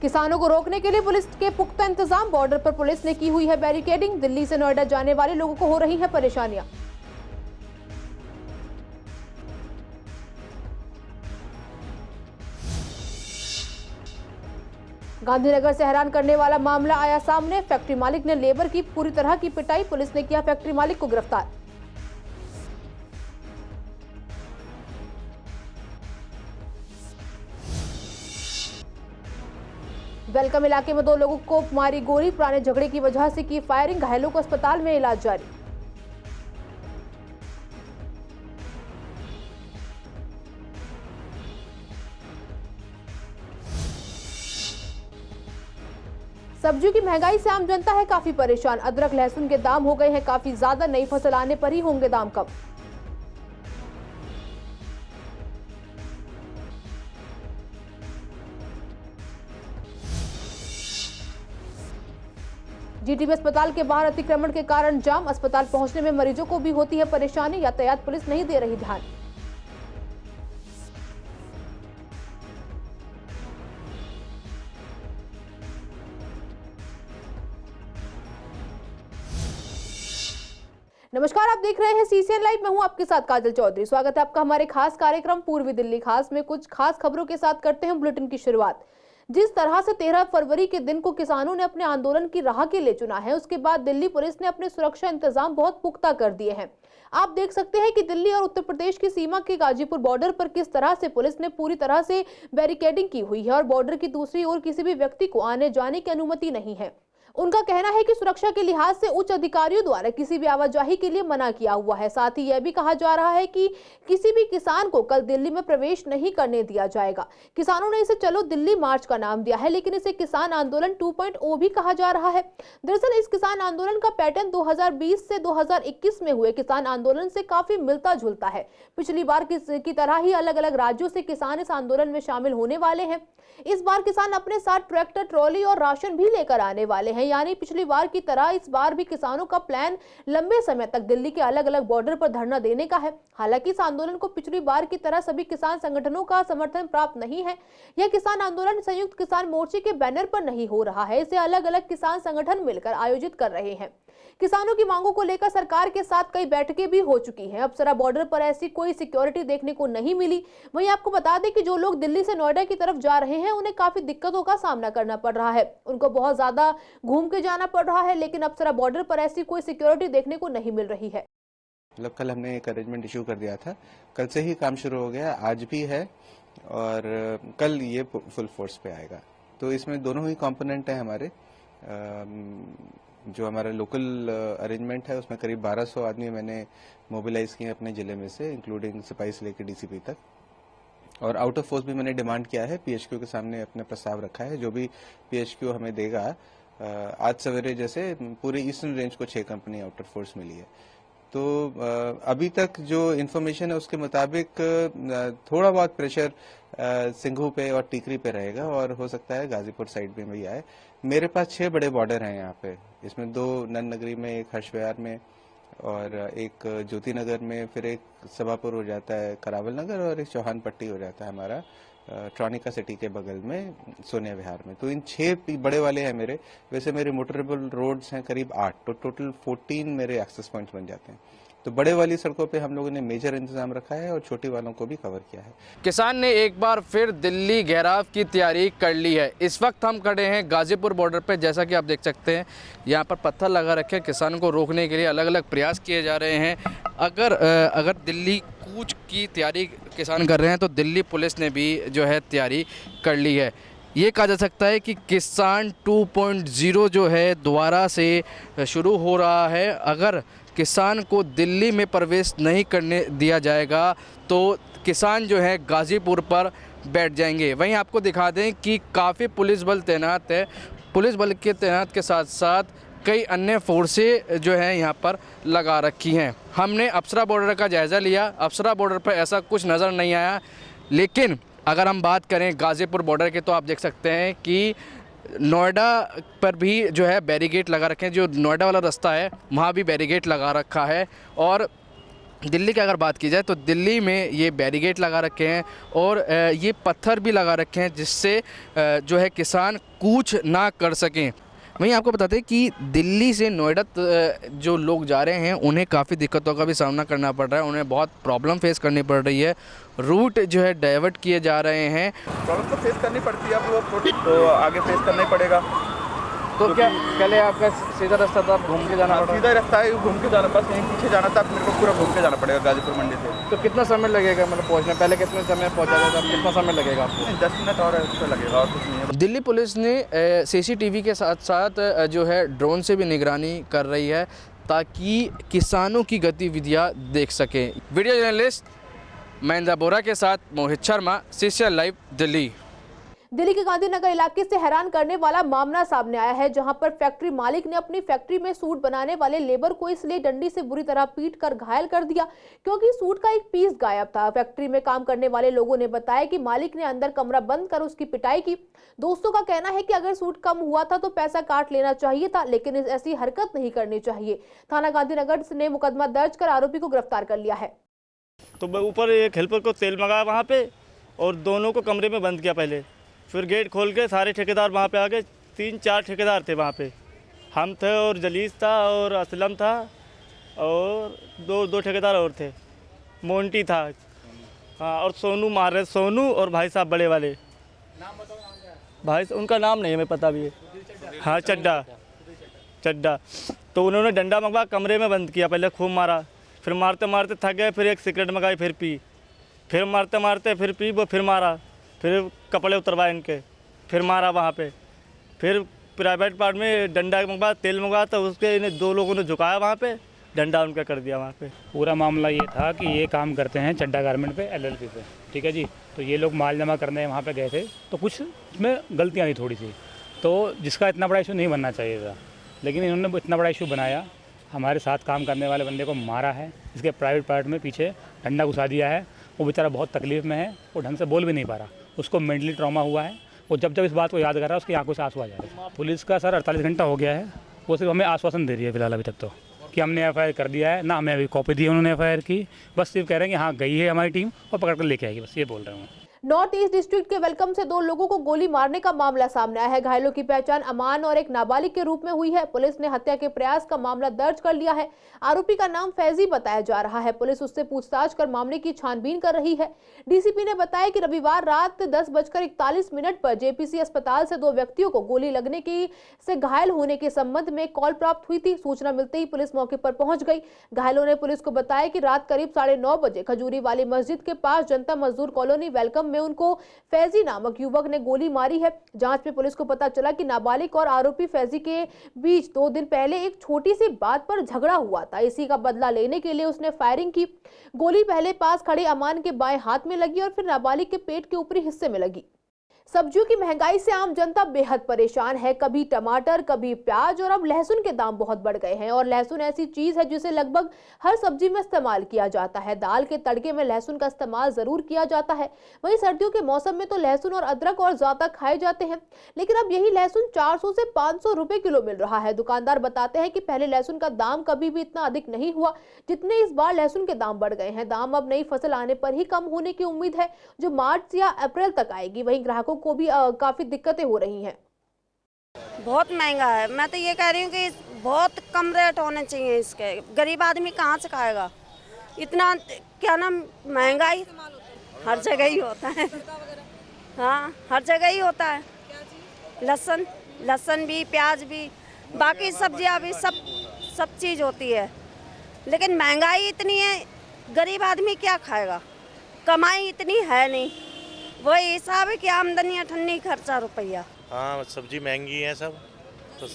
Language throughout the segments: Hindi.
किसानों को रोकने के लिए पुलिस के पुख्ता इंतजाम। बॉर्डर पर पुलिस ने की हुई है बैरिकेडिंग। दिल्ली से नोएडा जाने वाले लोगों को हो रही है परेशानियां। गांधीनगर से हैरान करने वाला मामला आया सामने। फैक्ट्री मालिक ने लेबर की पूरी तरह की पिटाई। पुलिस ने किया फैक्ट्री मालिक को गिरफ्तार। वेलकम इलाके में 2 लोगों को मारी गोली। पुराने झगड़े की वजह से की फायरिंग। घायलों को अस्पताल में इलाज जारी। सब्जियों की महंगाई से आम जनता है काफी परेशान। अदरक लहसुन के दाम हो गए हैं काफी ज्यादा। नई फसल आने पर ही होंगे दाम कम। जीटीबी अस्पताल के बाहर अतिक्रमण के कारण जाम। अस्पताल पहुंचने में मरीजों को भी होती है परेशानी। यातायात पुलिस नहीं दे रही ध्यान। नमस्कार, आप देख रहे हैं सीसीएन लाइव। मैं हूं आपके साथ काजल चौधरी। स्वागत है आपका हमारे खास कार्यक्रम पूर्वी दिल्ली खास में। कुछ खास खबरों के साथ करते हैं बुलेटिन की शुरुआत। जिस तरह से 13 फरवरी के दिन को किसानों ने अपने आंदोलन की राह के लिए चुना है, उसके बाद दिल्ली पुलिस ने अपने सुरक्षा इंतजाम बहुत पुख्ता कर दिए हैं। आप देख सकते हैं कि दिल्ली और उत्तर प्रदेश की सीमा के गाजीपुर बॉर्डर पर किस तरह से पुलिस ने पूरी तरह से बैरिकेडिंग की हुई है और बॉर्डर की दूसरी ओर किसी भी व्यक्ति को आने जाने की अनुमति नहीं है। उनका कहना है कि सुरक्षा के लिहाज से उच्च अधिकारियों द्वारा किसी भी आवाजाही के लिए मना किया हुआ है। साथ ही यह भी कहा जा रहा है कि किसी भी किसान को कल दिल्ली में प्रवेश नहीं करने दिया जाएगा। किसानों ने इसे चलो दिल्ली मार्च का नाम दिया है, लेकिन इसे किसान आंदोलन 2.0 भी कहा जा रहा है। दरअसल इस किसान आंदोलन का पैटर्न 2020 से 2021 में हुए किसान आंदोलन से काफी मिलता जुलता है। पिछली बार की तरह ही अलग अलग राज्यों से किसान इस आंदोलन में शामिल होने वाले हैं। इस बार किसान अपने साथ ट्रैक्टर, ट्रॉली और राशन भी लेकर आने वाले हैं। यानी पिछली बार की तरह इस बार भी किसानों का प्लान लंबे समय तक दिल्ली के अलग अलग बॉर्डर पर धरना देने का है। हालांकि इस आंदोलन को पिछली बार की तरह सभी किसान संगठनों का समर्थन प्राप्त नहीं है। यह किसान आंदोलन संयुक्त किसान मोर्चे के बैनर पर नहीं हो रहा है। इसे अलग अलग किसान संगठन मिलकर आयोजित कर रहे हैं। किसानों की मांगों को लेकर सरकार के साथ कई बैठकें भी हो चुकी हैं। अप्सरा बॉर्डर पर ऐसी कोई सिक्योरिटी देखने को नहीं मिली। वहीं आपको बता दें कि जो लोग दिल्ली से नोएडा की तरफ जा रहे हैं उन्हें काफी दिक्कतों का सामना करना पड़ रहा है। उनको बहुत ज्यादा घूम के जाना पड़ रहा है, लेकिन अप्सरा बॉर्डर पर ऐसी कोई सिक्योरिटी देखने को नहीं मिल रही है। मतलब कल हमने एक अरेंजमेंट इशू कर दिया था, कल से ही काम शुरू हो गया, आज भी है और कल ये फुल फोर्स पे आएगा। तो इसमें दोनों ही कंपोनेंट है हमारे। जो हमारा लोकल अरेंजमेंट है उसमें करीब 1200 आदमी मैंने मोबिलाइज किए अपने जिले में से, इंक्लूडिंग सिपाही से लेकर डीसीपी तक। और आउट ऑफ फोर्स भी मैंने डिमांड किया है, पीएचक्यू के सामने अपने प्रस्ताव रखा है। जो भी पीएचक्यू हमें देगा, आज सवेरे जैसे पूरे ईस्टर्न रेंज को 6 कंपनी आउट ऑफ फोर्स मिली है। तो अभी तक जो इन्फॉर्मेशन है उसके मुताबिक थोड़ा बहुत प्रेशर सिंघू पे और टीकरी पे रहेगा और हो सकता है गाजीपुर साइड में भी आए। मेरे पास 6 बड़े बॉर्डर हैं यहाँ पे, इसमें 2 नन नगरी में, एक हर्ष विहार में और एक ज्योति नगर में, फिर एक सभापुर हो जाता है करावल नगर और एक चौहान पट्टी हो जाता है हमारा ट्रॉनिका सिटी के बगल में सोनिया विहार में। तो इन 6 बड़े वाले हैं मेरे। वैसे मेरे मोटरेबल रोड्स हैं करीब 8, तो टोटल 14 मेरे एक्सेस पॉइंट्स बन जाते हैं। तो बड़े वाली सड़कों पे हम लोगों ने मेजर इंतजाम रखा है और छोटी वालों को भी कवर किया है। किसान ने एक बार फिर दिल्ली घेराव की तैयारी कर ली है। इस वक्त हम खड़े हैं गाजीपुर बॉर्डर पे। जैसा कि आप देख सकते हैं यहाँ पर पत्थर लगा रखे हैं। किसानों को रोकने के लिए अलग अलग प्रयास किए जा रहे हैं। अगर दिल्ली कूच की तैयारी किसान कर रहे हैं तो दिल्ली पुलिस ने भी जो है तैयारी कर ली है। ये कहा जा सकता है कि किसान 2.0 जो है दोबारा से शुरू हो रहा है। अगर किसान को दिल्ली में प्रवेश नहीं करने दिया जाएगा तो किसान जो है गाजीपुर पर बैठ जाएंगे। वहीं आपको दिखा दें कि काफ़ी पुलिस बल तैनात है। पुलिस बल के तैनात के साथ साथ कई अन्य फोर्सें जो हैं यहाँ पर लगा रखी हैं। हमने अप्सरा बॉर्डर का जायज़ा लिया। अप्सरा बॉर्डर पर ऐसा कुछ नज़र नहीं आया, लेकिन अगर हम बात करें गाजीपुर बॉर्डर के तो आप देख सकते हैं कि नोएडा पर भी जो है बैरिकेड लगा रखे हैं। जो नोएडा वाला रास्ता है वहाँ भी बैरिकेड लगा रखा है और दिल्ली की अगर बात की जाए तो दिल्ली में ये बैरिकेड लगा रखे हैं और ये पत्थर भी लगा रखे हैं जिससे जो है किसान कूच ना कर सकें। वहीं आपको बताते हैं कि दिल्ली से नोएडा जो लोग जा रहे हैं उन्हें काफ़ी दिक्कतों का भी सामना करना पड़ रहा है, उन्हें बहुत प्रॉब्लम फेस करनी पड़ रही है। रूट जो है डाइवर्ट किए जा रहे हैं। प्रॉब्लम तो फेस करनी पड़ती है, अब वो प्रोटेक्ट तो आगे फेस करना ही पड़ेगा। तो क्या पहले आपका सीधा रास्ता था, घूम के जाना पड़ा? सीधा रास्ता है, घूम के जाना, बस यहीं पीछे जाना था, मेरे को पूरा घूम के जाना पड़ेगा गाजीपुर मंडी से। तो कितना समय लगेगा मतलब पहुंचने? पहले कितने समय पहुंचा था, कितना समय लगेगा आपको? 10 मिनट और उससे लगेगा, और कुछ नहीं है। दिल्ली पुलिस ने सीसीटीवी के साथ साथ जो है ड्रोन से भी निगरानी कर रही है ताकि किसानों की गतिविधियां देख सकें। वीडियो जर्नलिस्ट महेंद्र बोरा के साथ मोहित शर्मा, सीसीएल लाइव, दिल्ली। दिल्ली के गांधीनगर इलाके से हैरान करने वाला मामला सामने आया है, जहां पर फैक्ट्री मालिक ने अपनी फैक्ट्री में सूट बनाने वाले लेबर को इसलिए डंडी से बुरी तरह पीट कर घायल कर दिया क्योंकि सूट का एक पीस गायब था। फैक्ट्री में काम करने वाले लोगों ने बताया कि मालिक ने अंदर कमरा बंद कर उसकी पिटाई की। दोस्तों का कहना है कि अगर सूट कम हुआ था तो पैसा काट लेना चाहिए था, लेकिन ऐसी हरकत नहीं करनी चाहिए। थाना गांधीनगर ने मुकदमा दर्ज कर आरोपी को गिरफ्तार कर लिया है। तो ऊपर एक हेल्पर को तेल मंगाया वहाँ पे और दोनों को कमरे में बंद किया पहले, फिर गेट खोल के सारे ठेकेदार वहाँ पे आ गए। 3-4 ठेकेदार थे वहाँ पे, हम थे और जलीस था और असलम था और दो ठेकेदार और थे, मोंटी था, हाँ, और सोनू मार रहे, सोनू और भाई साहब बड़े वाले। नाम बताओ, नाम क्या है? भाई उनका नाम नहीं है, हमें पता भी है। हाँ, चड्डा। तो उन्होंने डंडा मंगवा, कमरे में बंद किया, पहले खूब मारा, फिर मारते मारते थक गए, फिर एक सिगरेट मंगाई, फिर पी, फिर मारते मारते फिर पी, वो फिर मारा, फिर कपड़े उतरवाए इनके, फिर मारा वहाँ पे, फिर प्राइवेट पार्ट में डंडा मंगवा, तेल मंगवा, तो उसके इन्हें 2 लोगों ने झुकाया वहाँ पे, डंडा उनका कर दिया वहाँ पे। पूरा मामला ये था कि ये काम करते हैं चड्डा गारमेंट पे, LLP पे, ठीक है जी। तो ये लोग माल जमा करने वहाँ पे गए थे, तो कुछ इसमें गलतियाँ थी थोड़ी सी, तो जिसका इतना बड़ा इशू नहीं बनना चाहिए था, लेकिन इन्होंने इतना बड़ा इशू बनाया। हमारे साथ काम करने वाले बंदे को मारा है, इसके प्राइवेट पार्ट में पीछे डंडा घुसा दिया है। वो बेचारा बहुत तकलीफ में है, वो ढंग से बोल भी नहीं पा रहा, उसको मेंटली ट्रॉमा हुआ है। वो जब इस बात को याद कर रहा है उसकी आंखों से आंसू आ जा रहे हैं। पुलिस का सर 48 घंटा हो गया है, वो सिर्फ हमें आश्वासन दे रही है फिलहाल अभी तक तो, कि हमने FIR कर दिया है ना, हमें अभी कॉपी दी है उन्होंने FIR की, बस सिर्फ कह रहे हैं कि हाँ गई है हमारी टीम और पकड़ कर लेके आएगी, बस ये बोल रहे हैं। नॉर्थ ईस्ट डिस्ट्रिक्ट के वेलकम से 2 लोगों को गोली मारने का मामला सामने आया है। घायलों की पहचान अमान और एक नाबालिग के रूप में हुई है। पुलिस ने हत्या के प्रयास का मामला दर्ज कर लिया है। आरोपी का नाम फैजी बताया जा रहा है। पुलिस उससे पूछताछ कर मामले की छानबीन कर रही है। डीसीपी ने बताया कि रविवार रात 10:41 पर जेपीसी अस्पताल से 2 व्यक्तियों को गोली लगने से घायल होने के संबंध में कॉल प्राप्त हुई थी। सूचना मिलते ही पुलिस मौके पर पहुंच गई। घायलों ने पुलिस को बताया कि रात करीब 9:30 बजे खजूरी वाली मस्जिद के पास जनता मजदूर कॉलोनी वेलकम में उनको फैजी नामक युवक ने गोली मारी है। जांच में पुलिस को पता चला कि नाबालिग और आरोपी फैजी के बीच 2 दिन पहले एक छोटी सी बात पर झगड़ा हुआ था। इसी का बदला लेने के लिए उसने फायरिंग की। गोली पहले पास खड़े अमान के बाएं हाथ में लगी और फिर नाबालिग के पेट के ऊपरी हिस्से में लगी। सब्जियों की महंगाई से आम जनता बेहद परेशान है। कभी टमाटर, कभी प्याज और अब लहसुन के दाम बहुत बढ़ गए हैं। और लहसुन ऐसी चीज है जिसे लगभग हर सब्जी में इस्तेमाल किया जाता है। दाल के तड़के में लहसुन का इस्तेमाल जरूर किया जाता है। वहीं सर्दियों के मौसम में तो लहसुन और अदरक और ज्यादा खाए जाते हैं, लेकिन अब यही लहसुन 400 से 500 रुपए किलो मिल रहा है। दुकानदार बताते हैं कि पहले लहसुन का दाम कभी भी इतना अधिक नहीं हुआ जितने इस बार लहसुन के दाम बढ़ गए हैं। दाम अब नई फसल आने पर ही कम होने की उम्मीद है, जो मार्च या अप्रैल तक आएगी। वहीं ग्राहकों को भी काफी दिक्कतें हो रही हैं। बहुत महंगा है। मैं तो ये कह रही हूँ कि बहुत कम रेट होने चाहिए इसके। गरीब आदमी कहाँ से खाएगा इतना, क्या नाम, महंगाई हर जगह ही होता है। हाँ, हर जगह ही होता है। लहसुन भी, प्याज भी, बाकी सब्जियाँ भी, सब चीज़ होती है, लेकिन महंगाई इतनी है, गरीब आदमी क्या खाएगा। कमाई इतनी है नहीं, वही हिसाब है कि आमदनी अठन्नी, खर्चा रुपया। हाँ, सब्जी महंगी है सब। तो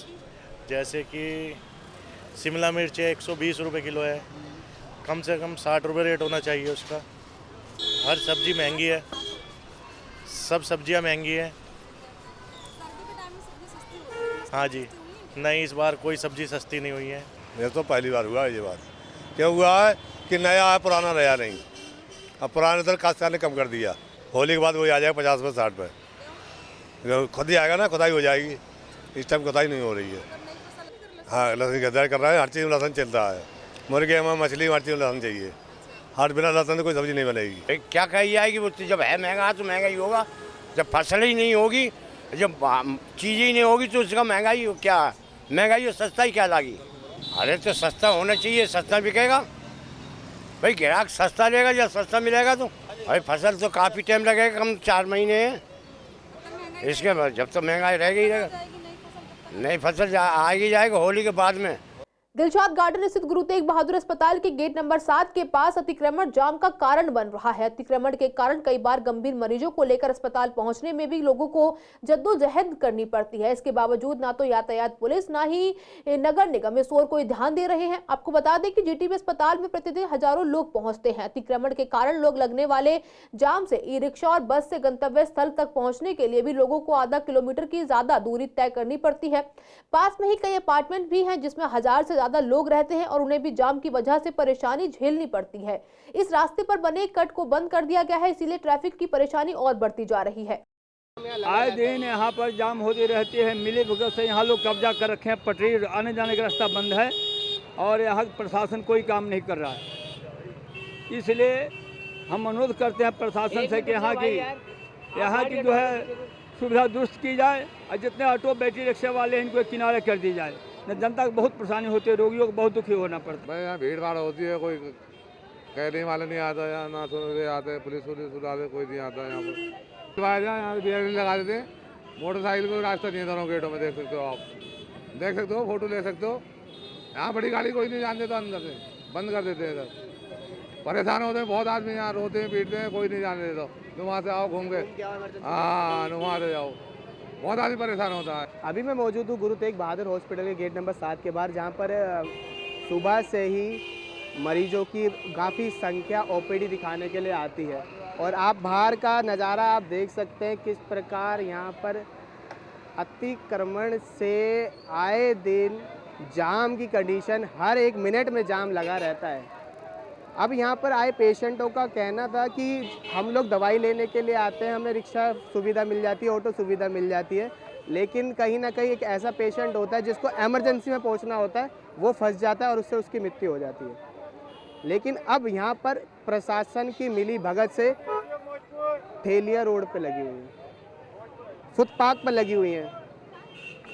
जैसे कि शिमला मिर्च है 120 रुपये किलो है, कम से कम 60 रुपये रेट होना चाहिए उसका। हर सब्जी महंगी है, सब सब्जियां महंगी हैं। हाँ जी, नहीं, इस बार कोई सब्जी सस्ती नहीं हुई है। मेरे तो पहली बार हुआ है ये बात। क्या हुआ है कि नया है, पुराना रहा नहीं। अब पुराने दर काश्तकार ने कम कर दिया। होली के बाद वही आ जाएगा 50 पे 60 पे। खुद ही आएगा ना, खुदाई हो जाएगी। इस टाइम खुदाई नहीं हो रही है। हाँ, लहसुन की खरीदारी कर रहा है, हर चीज़ में लहसुन चल रहा है। मुर्गे में, मछली में, हर चीज़ में लहसुन चाहिए। आज बिना लहसुन के कोई सब्जी नहीं बनेगी। क्या कही जाएगी, वो जब है महंगा तो महंगा ही होगा। जब फसल ही नहीं होगी, जब चीज़ें ही नहीं होगी तो उसका महंगाई क्या, महंगाई और सस्ता ही क्या लागी। अरे तो सस्ता होना चाहिए, सस्ता बिकेगा भाई, ग्राहक सस्ता लेगा या सस्ता मिलेगा। तो भाई फसल तो काफ़ी टाइम लगेगा, कम 4 महीने हैं इसके बाद, जब तो महंगाई रहेगी ही रहेगा। नई फसल आएगी जाएगा होली के बाद में। दिलशाद गार्डन स्थित गुरु तेग बहादुर अस्पताल के गेट नंबर 7 के पास अतिक्रमण जाम का कारण बन रहा है। अतिक्रमण के कारण कई बार गंभीर मरीजों को लेकर अस्पताल पहुंचने में भी लोगों को जद्दोजहद करनी पड़ती है। इसके बावजूद ना तो यातायात पुलिस ना ही नगर निगम इस ओर कोई ध्यान दे रहे हैं। आपको बता दें कि जीटीबी अस्पताल में प्रतिदिन हजारों लोग पहुंचते हैं। अतिक्रमण के कारण लोग लगने वाले जाम से ई रिक्शा और बस से गंतव्य स्थल तक पहुंचने के लिए भी लोगों को आधा किलोमीटर की ज्यादा दूरी तय करनी पड़ती है। पास में ही कई अपार्टमेंट भी हैं जिसमें 1000 से ज्यादा लोग रहते हैं और उन्हें भी जाम की वजह से परेशानी झेलनी पड़ती है। इस रास्ते पर बने कट को बंद कर दिया गया है, इसीलिए ट्रैफिक की परेशानी और बढ़ती जा रही है। आए दिन यहाँ पर जाम होती रहती है, मिली भगत से यहाँ लोग कब्जा कर रखे हैं। पटरी आने जाने का रास्ता बंद है और यहाँ प्रशासन कोई काम नहीं कर रहा है। इसलिए हम अनुरोध करते हैं प्रशासन से कि यहाँ की जो है सुविधा दुरुस्त की जाए और जितने ऑटो बैटरी रिक्शा वाले हैं इनको किनारे कर दी जाए। जनता को बहुत परेशानी होती है, रोगियों को बहुत दुखी होना पड़ता है। यहाँ भीड़ भाड़ होती है, कोई कहने वाले नहीं आता, यहाँ ना सुनने आते, पुलिस बुलाते, कोई नहीं आता। यहाँ पर यहाँ बैरियर लगा देते हैं, मोटरसाइकिल को रास्ता नहीं है दोनों गेटों में। देख सकते हो आप, देख सकते हो, फोटो ले सकते हो। यहाँ बड़ी गाड़ी कोई नहीं जान देता, अंदर से बंद कर देते हैं। इधर परेशान होते हैं बहुत आदमी, यहाँ रोते हैं पीटते हैं, कोई नहीं जाने देता। तुम वहाँ से आओ घूम के, हाँ वहाँ से जाओ, बहुत आदमी परेशान होता है। अभी मैं मौजूद हूँ गुरु तेग बहादुर हॉस्पिटल के गेट नंबर 7 के बाहर, जहाँ पर सुबह से ही मरीजों की काफ़ी संख्या ओपीडी दिखाने के लिए आती है। और आप बाहर का नज़ारा आप देख सकते हैं किस प्रकार यहाँ पर अतिक्रमण से आए दिन जाम की कंडीशन, हर 1 मिनट में जाम लगा रहता है। अब यहाँ पर आए पेशेंटों का कहना था कि हम लोग दवाई लेने के लिए आते हैं, हमें रिक्शा सुविधा मिल जाती है, ऑटो सुविधा मिल जाती है, लेकिन कहीं ना कहीं एक ऐसा पेशेंट होता है जिसको इमरजेंसी में पहुँचना होता है, वो फंस जाता है और उससे उसकी मृत्यु हो जाती है। लेकिन अब यहाँ पर प्रशासन की मिली भगत से ठेलिया रोड पर लगी हुई है, फुटपाथ पर लगी हुई हैं।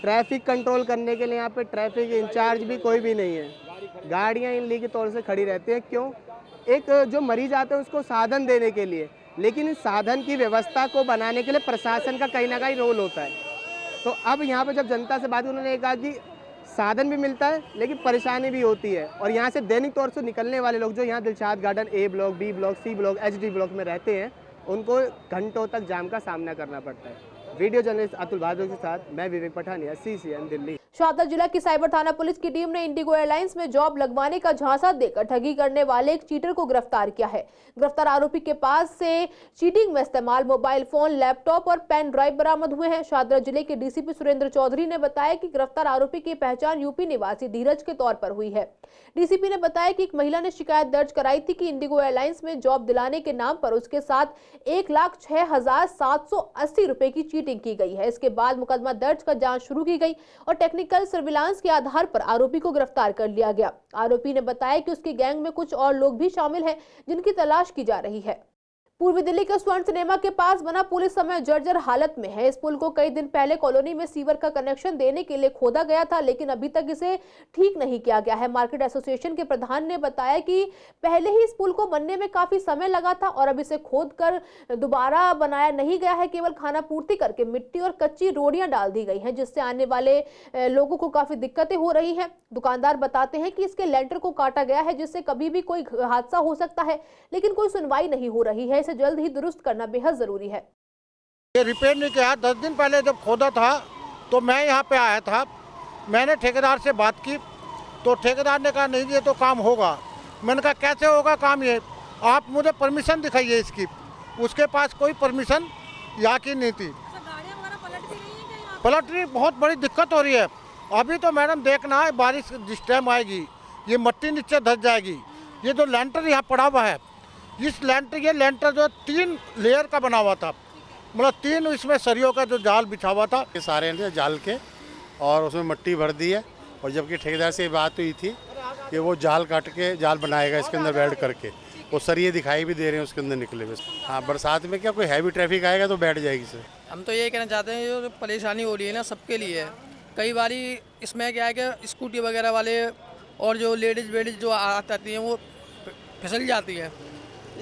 ट्रैफिक कंट्रोल करने के लिए यहाँ पर ट्रैफिक इंचार्ज भी कोई भी नहीं है, गाड़ियाँ इनली के तौर से खड़ी रहती हैं। क्यों? एक जो मरीज आते हैं उसको साधन देने के लिए, लेकिन इस साधन की व्यवस्था को बनाने के लिए प्रशासन का कहीं ना कहीं रोल होता है। तो अब यहाँ पर जब जनता से बात, उन्होंने कहा कि साधन भी मिलता है लेकिन परेशानी भी होती है। और यहाँ से दैनिक तौर से निकलने वाले लोग जो यहाँ Dilshad Garden A block, B block, C block, HD block में रहते हैं, उनको घंटों तक जाम का सामना करना पड़ता है। वीडियो जर्नलिस्ट अतुल बहादुर के साथ मैं विवेक पठानिया, CCN दिल्ली। शाहदा जिला की साइबर थाना पुलिस की टीम ने इंडिगो एयरलाइंस में जॉब लगवाने का झांसा देकर ठगी करने वाले एक चीटर को गिरफ्तार किया है। गिरफ्तार आरोपी के पास से चीटिंग में इस्तेमाल मोबाइल फोन, लैपटॉप और पेन ड्राइव बरामद हुए हैं। शाहदा जिले के DCP सुरेंद्र चौधरी ने बताया कि गिरफ्तार आरोपी की पहचान यूपी निवासी धीरज के तौर पर हुई है। DCP ने बताया कि एक महिला ने शिकायत दर्ज कराई थी कि इंडिगो एयरलाइंस में जॉब दिलाने के नाम पर उसके साथ 1,06,780 रुपए की चीटिंग की गई है। इसके बाद मुकदमा दर्ज कर जांच शुरू की गई और टेक्निकल सर्विलांस के आधार पर आरोपी को गिरफ्तार कर लिया गया। आरोपी ने बताया कि उसकी गैंग में कुछ और लोग भी शामिल हैं जिनकी तलाश की जा रही है। पूर्वी दिल्ली के स्वर्ण सिनेमा के पास बना पुल इस समय जर्जर हालत में है। इस पुल को कई दिन पहले कॉलोनी में सीवर का कनेक्शन देने के लिए खोदा गया था, लेकिन अभी तक इसे ठीक नहीं किया गया है। मार्केट एसोसिएशन के प्रधान ने बताया कि पहले ही इस पुल को बनने में काफी समय लगा था और अब इसे खोद कर दोबारा बनाया नहीं गया है। केवल खाना पूर्ति करके मिट्टी और कच्ची रोड़ियां डाल दी गई हैं, जिससे आने वाले लोगों को काफी दिक्कतें हो रही हैं। दुकानदार बताते हैं कि इसके लेंटर को काटा गया है, जिससे कभी भी कोई हादसा हो सकता है, लेकिन कोई सुनवाई नहीं हो रही है। जल्द ही दुरुस्त करना बेहद जरूरी है। ये रिपेयर नहीं किया। 10 दिन पहले जब खोदा था तो मैं यहाँ पे आया था, मैंने ठेकेदार से बात की तो ठेकेदार ने कहा नहीं ये तो काम होगा। मैंने कहा कैसे होगा काम, ये आप मुझे परमिशन दिखाइए इसकी। उसके पास कोई परमिशन यहाँ की नहीं थी। पलट रही, बहुत बड़ी दिक्कत हो रही है। अभी तो मैडम देखना है, बारिश जिस टाइम आएगी ये मट्टी नीचे धस जाएगी। ये जो लेंटर यहाँ पड़ा हुआ है, ये लेंटर जो 3 लेयर का बना हुआ था, मतलब 3 इसमें सरियों का जो जाल बिछा हुआ था, ये सारे जाल के और उसमें मट्टी भर दी है। और जबकि ठेकेदार से बात हुई थी कि वो जाल काट के जाल बनाएगा इसके अंदर वेल्ड करके, वो सरिये दिखाई भी दे रहे हैं उसके अंदर निकले हुए। हाँ, बरसात में क्या कोई हैवी ट्रैफिक आएगा तो बैठ जाएगी सर। हम तो ये कहना चाहते हैं जो परेशानी हो रही है ना सबके लिए है। कई बारी इसमें क्या है कि स्कूटी वगैरह वाले और जो लेडीज़ वेडीज जो आती हैं वो फिसल जाती है।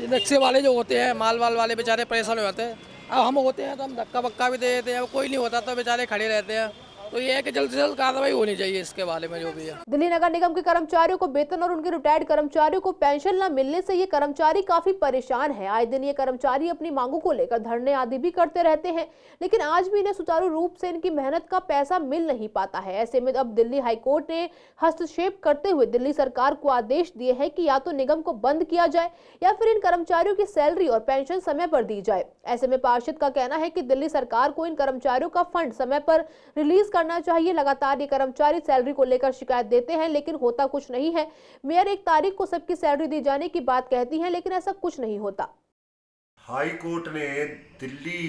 रिक्शे वाले जो होते हैं माल वाले बेचारे परेशान हो जाते हैं। अब हम होते हैं तो हम धक्का वक्का भी दे देते हैं, कोई नहीं होता तो बेचारे खड़े रहते हैं। तो ये है कि जल्द से जल्द कार्रवाई होनी चाहिए इसके बारे में जो भी है। दिल्ली नगर निगम के कर्मचारियों को वेतन और उनके रिटायर्ड कर्मचारियों को पेंशन न मिलने से ये कर्मचारी काफी परेशान हैं। आए दिन ये कर्मचारी अपनी मांगों को लेकर धरने आदि भी करते रहते हैं, लेकिन आज भी इन्हें सुचारू रूप से इनकी मेहनत का पैसा मिल नहीं पाता है। ऐसे में अब दिल्ली हाईकोर्ट ने हस्तक्षेप करते हुए दिल्ली सरकार को आदेश दिए हैं कि या तो निगम को बंद किया जाए या फिर इन कर्मचारियों की सैलरी और पेंशन समय पर दी जाए। ऐसे में पार्षद का कहना है कि दिल्ली सरकार को इन कर्मचारियों का फंड समय पर रिलीज करना चाहिए। लगातार ये कर्मचारी सैलरी को लेकर शिकायत देते हैं लेकिन होता कुछ नहीं है। मेयर 1 तारीख को सबकी सैलरी दी जाने की बात कहती हैं लेकिन ऐसा कुछ नहीं होता। हाई कोर्ट ने दिल्ली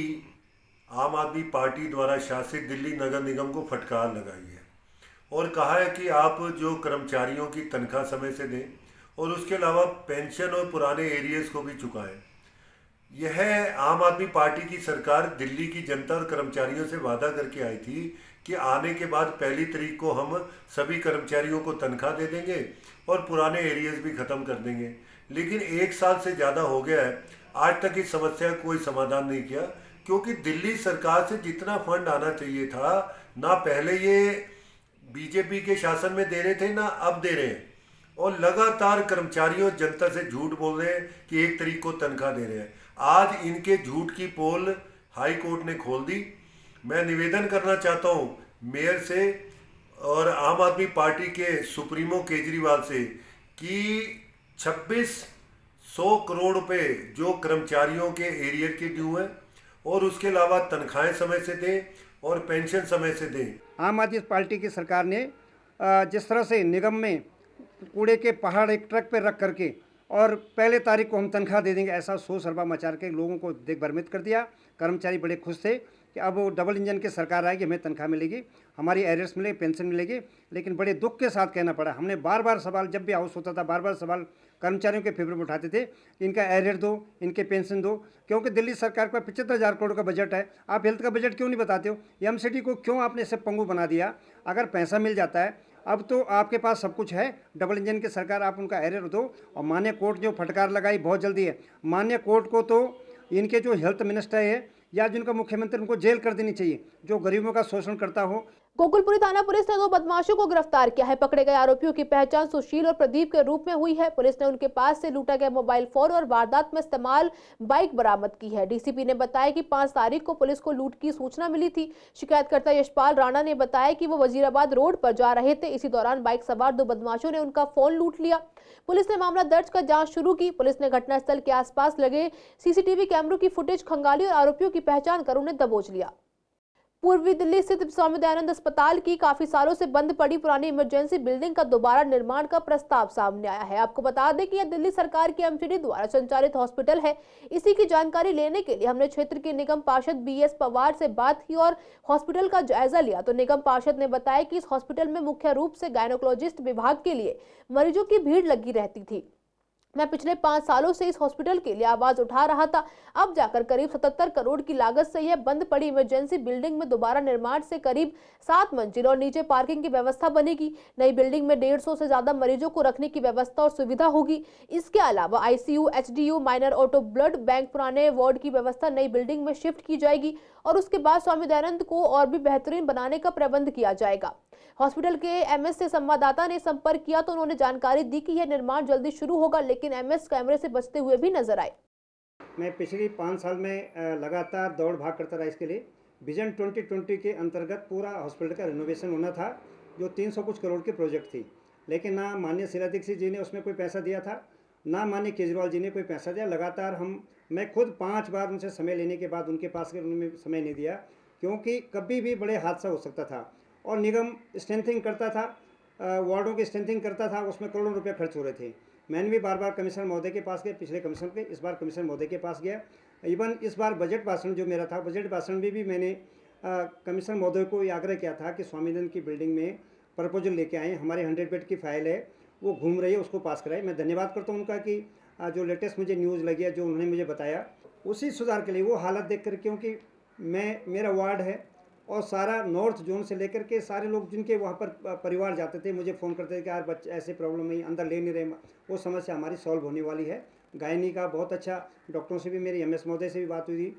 आम आदमी पार्टी द्वारा शासित दिल्ली नगर निगम को फटकार लगाई है और कहा है कि आप जो कर्मचारियों की तनख्वाह समय से दें और उसके अलावा पेंशन और पुराने एरियर्स को भी चुकाएं। यह आम आदमी पार्टी की सरकार दिल्ली की जनता और कर्मचारियों से वादा करके आई थी कि आने के बाद 1 तारीख को हम सभी कर्मचारियों को तनख्वाह दे देंगे और पुराने एरियर्स भी ख़त्म कर देंगे। लेकिन 1 साल से ज़्यादा हो गया है, आज तक इस समस्या का कोई समाधान नहीं किया, क्योंकि दिल्ली सरकार से जितना फंड आना चाहिए था ना पहले ये बीजेपी के शासन में दे रहे थे ना अब दे रहे हैं, और लगातार कर्मचारियों जनता से झूठ बोल रहे हैं कि 1 तारीख को तनख्वाह दे रहे हैं। आज इनके झूठ की पोल हाई कोर्ट ने खोल दी। मैं निवेदन करना चाहता हूं मेयर से और आम आदमी पार्टी के सुप्रीमो केजरीवाल से कि 2600 करोड़ रुपए जो कर्मचारियों के एरियर के ड्यू हैं और उसके अलावा तनख्वाहें समय से दें और पेंशन समय से दें। आम आदमी पार्टी की सरकार ने जिस तरह से निगम में कूड़े के पहाड़ एक ट्रक पे रख करके और 1 तारीख को हम तनख्वाह दे देंगे ऐसा शोर शराबा मचा के लोगों को दिग्भ्रमित कर दिया। कर्मचारी बड़े खुश थे कि अब वो डबल इंजन की सरकार आएगी, हमें तनख्वाह मिलेगी, हमारी एरियर्स मिलेगी, पेंशन मिलेगी। लेकिन बड़े दुख के साथ कहना पड़ा, हमने बार बार सवाल जब भी हाउस होता था बार बार सवाल कर्मचारियों के फेवर में उठाते थे कि इनका एरियर दो, इनके पेंशन दो, क्योंकि दिल्ली सरकार का 75,000 करोड़ का बजट है। आप हेल्थ का बजट क्यों नहीं बताते हो? एमसीडी को क्यों आपने इसे पंगु बना दिया? अगर पैसा मिल जाता है अब तो आपके पास सब कुछ है, डबल इंजन की सरकार, आप उनका एरियर दो। और माननीय कोर्ट जो फटकार लगाई बहुत जल्दी है, माननीय कोर्ट को तो इनके जो हेल्थ मिनिस्टर है या जिनका मुख्यमंत्री उनको जेल कर देनी चाहिए जो गरीबों का शोषण करता हो। गोकुलपुरी थाना पुलिस ने 2 बदमाशों को गिरफ्तार किया है। पकड़े गए आरोपियों की पहचान सुशील और प्रदीप के रूप में हुई है। पुलिस ने उनके पास से लूटा गया मोबाइल फोन और वारदात में इस्तेमाल बाइक बरामद की है। डीसीपी ने बताया कि 5 तारीख को पुलिस को लूट की सूचना मिली थी। शिकायतकर्ता यशपाल राणा ने बताया कि वो वजीराबाद रोड पर जा रहे थे। इसी दौरान बाइक सवार 2 बदमाशों ने उनका फोन लूट लिया। पुलिस ने मामला दर्ज कर जांच शुरू की। पुलिस ने घटनास्थल के आसपास लगे सीसीटीवी कैमरों की फुटेज खंगाली और आरोपियों की पहचान कर उन्हें दबोच लिया। पूर्वी दिल्ली स्थित स्वामी दयानंद अस्पताल की काफी सालों से बंद पड़ी पुरानी इमरजेंसी बिल्डिंग का दोबारा निर्माण का प्रस्ताव सामने आया है। आपको बता दें कि यह दिल्ली सरकार की एमसीडी द्वारा संचालित हॉस्पिटल है। इसी की जानकारी लेने के लिए हमने क्षेत्र के निगम पार्षद बीएस पवार से बात की और हॉस्पिटल का जायजा लिया तो निगम पार्षद ने बताया कि इस हॉस्पिटल में मुख्य रूप से गायनोकोलॉजिस्ट विभाग के लिए मरीजों की भीड़ लगी रहती थी। मैं पिछले 5 सालों से इस हॉस्पिटल के लिए आवाज उठा रहा था। अब जाकर करीब 77 करोड़ की लागत से यह बंद पड़ी इमरजेंसी बिल्डिंग में दोबारा निर्माण से करीब 7 मंजिल और नीचे पार्किंग की व्यवस्था बनेगी। नई बिल्डिंग में 150 से ज्यादा मरीजों को रखने की व्यवस्था और सुविधा होगी। इसके अलावा ICU, HDU, minor auto blood bank, पुराने वार्ड की व्यवस्था नई बिल्डिंग में शिफ्ट की जाएगी और उसके बाद स्वामी दयानंद को और भी बेहतरीन बनाने का प्रबंध किया जाएगा। हॉस्पिटल के एमएस से संवाददाता ने संपर्क किया तो उन्होंने जानकारी दी कि यह निर्माण जल्दी शुरू होगा, लेकिन एमएस कैमरे से बचते हुए भी नजर आए। मैं पिछले 5 साल में लगातार दौड़ भाग करता रहा इसके लिए। विजन 2020 के अंतर्गत पूरा हॉस्पिटल का रिनोवेशन होना था जो 300 कुछ करोड़ की प्रोजेक्ट थी, लेकिन ना माननीय शीला दीक्षित जी ने उसमें कोई पैसा दिया था, ना माननीय केजरीवाल जी ने कोई पैसा दिया। लगातार मैं खुद 5 बार उनसे समय लेने के बाद उनके पास उन्होंने समय नहीं दिया, क्योंकि कभी भी बड़े हादसा हो सकता था। और निगम स्ट्रेंथिंग करता था, वार्डों की स्ट्रेंथिंग करता था, उसमें करोड़ों रुपए खर्च हो रहे थे। मैंने भी बार बार कमिश्नर महोदय के पास गया, पिछले कमिश्नर के, इस बार कमिश्नर महोदय के पास गया। इवन इस बार बजट भाषण जो मेरा था, बजट भाषण में भी मैंने कमिश्नर महोदय को ये आग्रह किया था कि स्वामीनाथन की बिल्डिंग में प्रपोजल लेके आए। हमारे 100 बेड की फाइल है, वो घूम रही है, उसको पास कराए। मैं धन्यवाद करता हूँ उनका कि जो लेटेस्ट मुझे न्यूज़ लगी है, जो उन्होंने मुझे बताया, उसी सुधार के लिए वो हालत देख कर, क्योंकि मेरा वार्ड है और सारा नॉर्थ जोन से लेकर के सारे लोग जिनके वहाँ पर परिवार जाते थे मुझे फ़ोन करते थे कि यार बच्चे ऐसे प्रॉब्लम नहीं, अंदर ले नहीं रहे, वो समस्या हमारी सॉल्व होने वाली है। गायनी का बहुत अच्छा, डॉक्टरों से भी, मेरी MS महोदय से भी बात हुई थी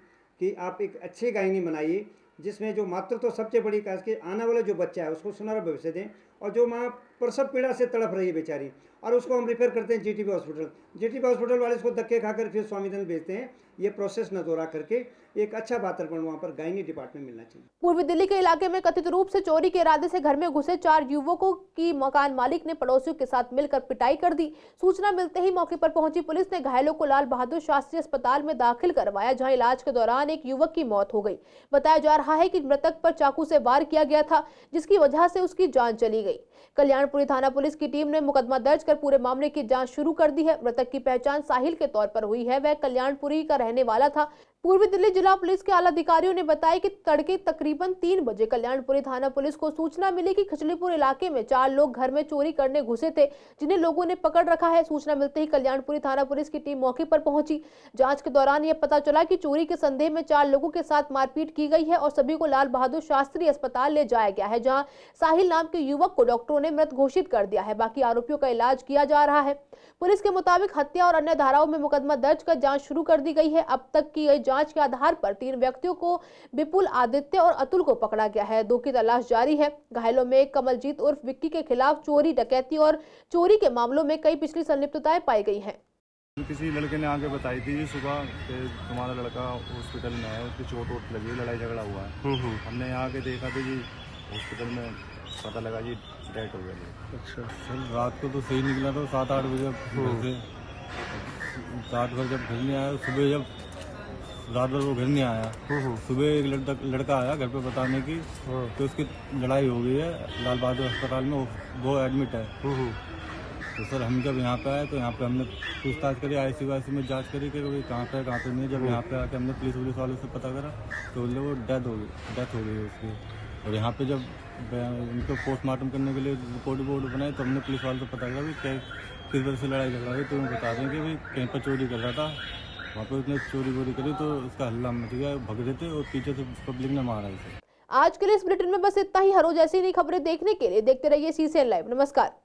कि आप एक अच्छी गायनी बनाइए जिसमें जो मातृत्व तो सबसे बड़ी खास के आने वाला जो बच्चा है उसको सुनहरा भविष्य दें, और जो माँ प्रसव पीड़ा से तड़प रही है बेचारी, और उसको हम रिफर करते हैं GTB हॉस्पिटल। GTB हॉस्पिटल वाले इसको धक्के खाकर फिर स्वामीधन भेजते हैं। ये प्रोसेस न दोहरा करके एक अच्छा वातावरण वहाँ पर गायनी डिपार्टमेंट मिलना चाहिए। पूर्वी दिल्ली के इलाके में कथित रूप से चोरी के इरादे से घर में घुसे 4 युवकों की मकान मालिक ने पड़ोसियों के साथ मिलकर पिटाई कर दी। सूचना मिलते ही मौके पर पहुंची पुलिस ने घायलों को लाल बहादुर शास्त्री अस्पताल में दाखिल करवाया, जहां इलाज के दौरान एक युवक की मौत हो गई। बताया जा रहा है कि मृतक पर चाकू से वार किया गया था, जिसकी वजह से उसकी जान चली गई। कल्याणपुरी थाना पुलिस की टीम ने मुकदमा दर्ज कर पूरे मामले की जांच शुरू कर दी है। मृतक की पहचान साहिल के तौर पर हुई है। वह कल्याणपुरी का रहने वाला था। पूर्वी दिल्ली जिला पुलिस के आला अधिकारियों ने बताया कि तड़के तकरीबन 3 बजे कल्याणपुरी थाना पुलिस को सूचना मिली कि खिचलीपुर इलाके में 4 लोग घर में चोरी करने घुसे थे, जिन्हें लोगों ने पकड़ रखा है। सूचना मिलते ही कल्याणपुरी थाना पुलिस की टीम मौके पर पहुंची। जांच के दौरान यह पता चला कि चोरी के संदेह में 4 लोगों के साथ मारपीट की गई है और सभी को लाल बहादुर शास्त्री अस्पताल ले जाया गया है, जहाँ साहिल नाम के युवक को डॉक्टरों ने मृत घोषित कर दिया है। बाकी आरोपियों का इलाज किया जा रहा है। पुलिस के मुताबिक हत्या और अन्य धाराओं में मुकदमा दर्ज कर जांच शुरू कर दी गई है। अब तक की गई जांच के आधार पर 3 व्यक्तियों को विपुल, आदित्य और अतुल को पकड़ा गया है। 2 की तलाश जारी है। घायलों में कमलजीत उर्फ विक्की के खिलाफ चोरी, डकैती और चोरी के मामलों में कई पिछली संलिप्तताएं पाई गई हैं। किसी लड़के ने आके बताई थी सुबह कि तुम्हारा लड़का हॉस्पिटल में है, उसकी चोट वोट लगी, लड़ाई झगड़ा हुआ है। हमने यहाँ के देखा था जी, हॉस्पिटल में पता लगा जी डेथ हो गई। अच्छा सर, रात को तो सही निकला था 7-8 बजे से। रात भर जब घर नहीं आया, सुबह जब रात भर वो घर नहीं आया, सुबह एक लड़का आया घर पे बताने की कि उसकी लड़ाई हो गई है लाल बहादुर अस्पताल में, वो एडमिट है। तो सर हम जब यहाँ पे आए तो यहाँ पे हमने पूछताछ करी, ICU में जांच करी कि भाई कहाँ पे नहीं है। जब यहाँ पे आके हमने पुलिस वालों से पता करा तो वो डेथ हो गई उसकी। और यहाँ पे जब उनको पोस्टमार्टम करने के लिए रिपोर्ट बनाई तो हमने पुलिस वालों से पता करा कि किस वजह से लड़ाई झगड़ा हुई। तो उन्हें बता दें कि भाई कहीं पर चोरी कर रहा था, वहाँ पर उसने चोरी करी तो उसका हल्ला मच गया, भग रहे थे और पीछे से पब्लिक ने मारा इसे। आज के लिए इस बुलेटिन में बस इतना ही। हर रोज ऐसी नई खबरें देखने के लिए देखते रहिए CCN लाइव। नमस्कार।